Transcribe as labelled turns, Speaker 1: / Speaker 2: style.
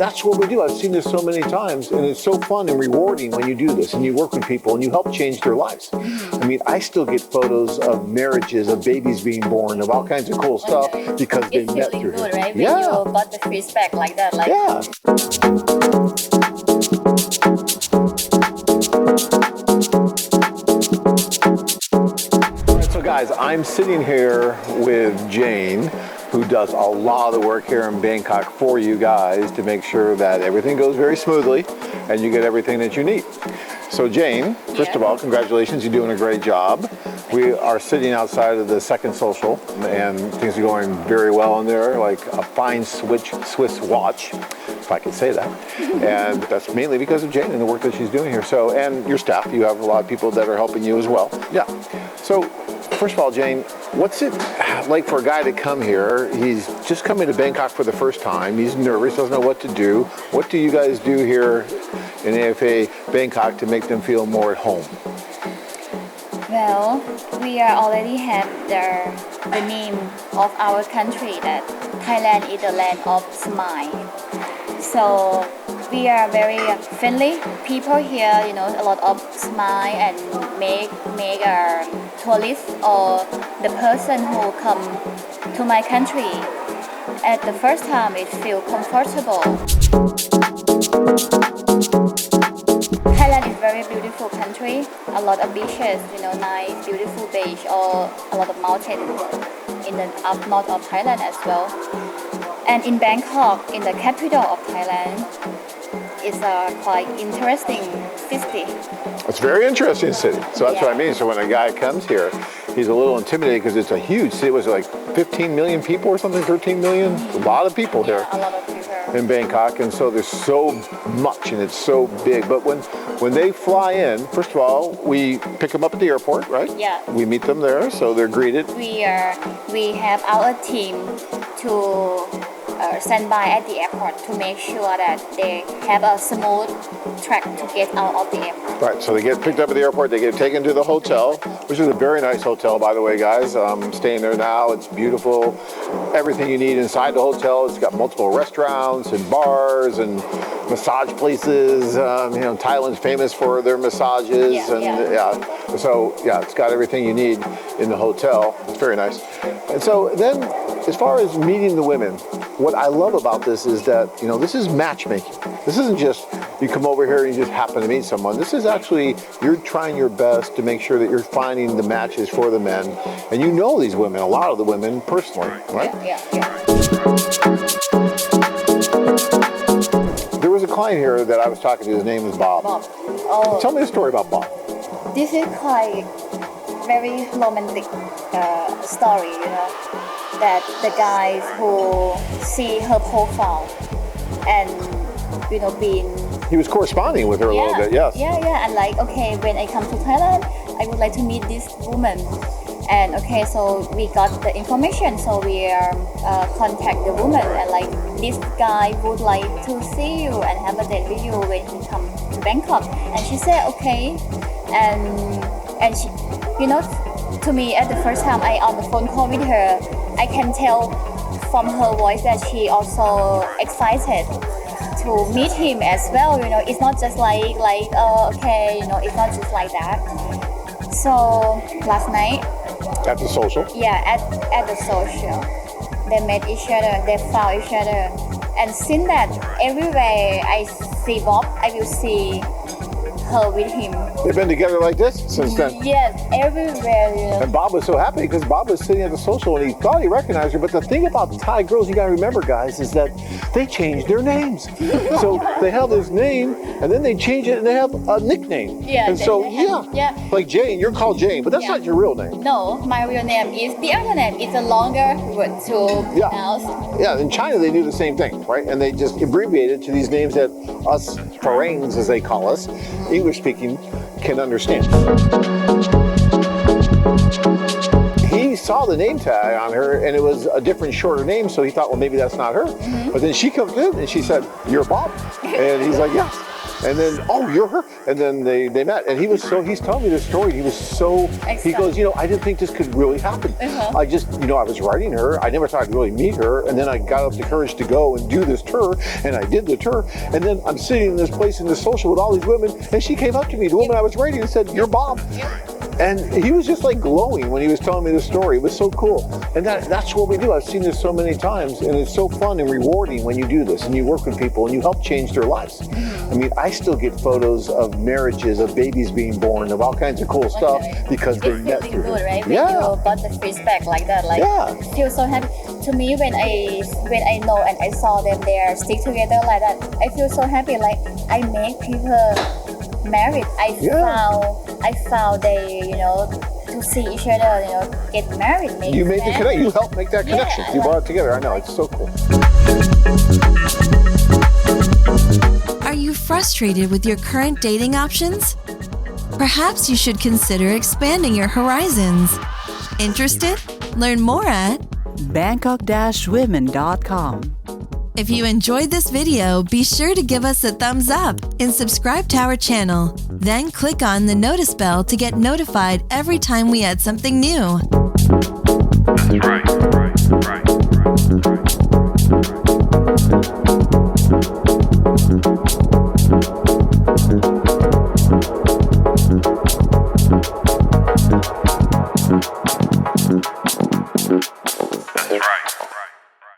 Speaker 1: that's what we do. I've seen this so many times, and it's so fun and rewarding when you do this and you work with people and you help change their lives. I mean, I still get photos of marriages, of babies being born, of all kinds of cool stuff because they
Speaker 2: it's
Speaker 1: met
Speaker 2: really
Speaker 1: through
Speaker 2: good,
Speaker 1: here.
Speaker 2: right? When you got the feedback like that, like
Speaker 1: Yeah. So guys, I'm sitting here with Jane, who does a lot of the work here in Bangkok for you guys to make sure that everything goes very smoothly and you get everything that you need. So Jane, first of all, congratulations, you're doing a great job. We are sitting outside of the second social and things are going very well in there, like a fine Swiss watch, if I could say that. And that's mainly because of Jane and the work that she's doing here. So, and your staff, you have a lot of people that are helping you as well. Yeah. So, first of all, Jane, what's it like for a guy to come here? He's just coming to Bangkok for the first time. He's nervous, doesn't know what to do. What do you guys do here in AFA Bangkok to make them feel more at home?
Speaker 2: well, we are already have the name of our country that Thailand is the land of smile. So we are very friendly people here, you know, a lot of smile and make a tourist or the person who come to my country at the first time it feel comfortable. Thailand is very beautiful country, a lot of beaches, you know, nice beautiful beach or a lot of mountains in the up north of Thailand as well. And in Bangkok, in the capital of Thailand, it's a quite interesting city.
Speaker 1: It's a very interesting city. So that's what I mean. So when a guy comes here, he's a little intimidated because it's a huge city. Was it like 15 million people or something, 13 million? A lot of people here.
Speaker 2: A lot of people.
Speaker 1: In Bangkok, and so there's so much and it's so big. But when they fly in, first of all, we pick them up at the airport, right?
Speaker 2: Yeah.
Speaker 1: We meet them there, so they're greeted.
Speaker 2: We have our team to stand by at the airport to make sure that they have a smooth track to get out of the airport.
Speaker 1: Right, so they get picked up at the airport, they get taken to the hotel, which is a very nice hotel, by the way, guys. I'm staying there now. It's beautiful. Everything you need inside the hotel. It's got multiple restaurants and bars and massage places. You know, Thailand's famous for their massages. So it's got everything you need in the hotel. It's very nice. And so then, as far as meeting the women, what I love about this is that, you know, this is matchmaking. This isn't just you come over here and you just happen to meet someone. This is actually, you're trying your best to make sure that you're finding the matches for the men. And you know these women, a lot of the women personally, right?
Speaker 2: Yeah.
Speaker 1: There was a client here that I was talking to, his name was Bob.
Speaker 2: Oh.
Speaker 1: Tell me a story about Bob.
Speaker 2: This is quite very romantic story, you know, that the guys who see her profile and, you know,
Speaker 1: He was corresponding with her a little bit, yes.
Speaker 2: Yeah, and like, okay, when I come to Thailand, I would like to meet this woman. And okay, so we got the information, so we contact the woman and like, this guy would like to see you and have a date with you when he come to Bangkok. And she said, okay. And she, you know, to me at the first time I on the phone call with her, I can tell from her voice that she also excited to meet him as well. You know, it's not just like okay, you know, it's not just like that. So last night
Speaker 1: at the social,
Speaker 2: at the social, they met each other, they found each other, and since that everywhere I see Bob, I will see her with him.
Speaker 1: They've been together like this since then?
Speaker 2: Yes, everywhere. Yeah.
Speaker 1: And Bob was so happy because Bob was sitting at the social and he thought he recognized her. But the thing about Thai girls, you gotta remember, guys, is that they change their names. So they have this name and then they change it and they have a nickname.
Speaker 2: Yeah.
Speaker 1: And so,
Speaker 2: yeah.
Speaker 1: like Jane, you're called Jane, but that's not your real name.
Speaker 2: No, my real name is the other name. It's a longer word to pronounce.
Speaker 1: Yeah, in China they do the same thing, right? And they just abbreviate it to these names that us foreigners, as they call us, English speaking, can understand. He saw the name tag on her and it was a different, shorter name, so he thought, well, maybe that's not her. But then she comes in and she said, "You're Bob." And he's like, "Yes." And then, oh, you're her. And then they met, and he's telling me this story. He was so, he goes, I didn't think this could really happen. I just, I was writing her. I never thought I'd really meet her. And then I got up the courage to go and do this tour, and I did the tour. And then I'm sitting in this place in this social with all these women, and she came up to me, the woman I was writing, and said, "You're Bob." And he was just like glowing when he was telling me the story. It was so cool. And that's what we do. I've seen this so many times, and it's so fun and rewarding when you do this and you work with people and you help change their lives. I mean, I still get photos of marriages, of babies being born, of all kinds of cool stuff because they met through
Speaker 2: good, right? When
Speaker 1: Yeah.
Speaker 2: you got the feedback like that, like feel so happy. To me, when I know and I saw them there stick together like that, I feel so happy. Like I make people married. I found they, to see each other, get married.
Speaker 1: You made the connection. You helped make that connection. You brought it together. I know. It's so cool.
Speaker 3: Are you frustrated with your current dating options? Perhaps you should consider expanding your horizons. Interested? Learn more at
Speaker 4: Bangkok-women.com.
Speaker 3: If you enjoyed this video, be sure to give us a thumbs up and subscribe to our channel. Then click on the notice bell to get notified every time we add something new.
Speaker 5: That's right.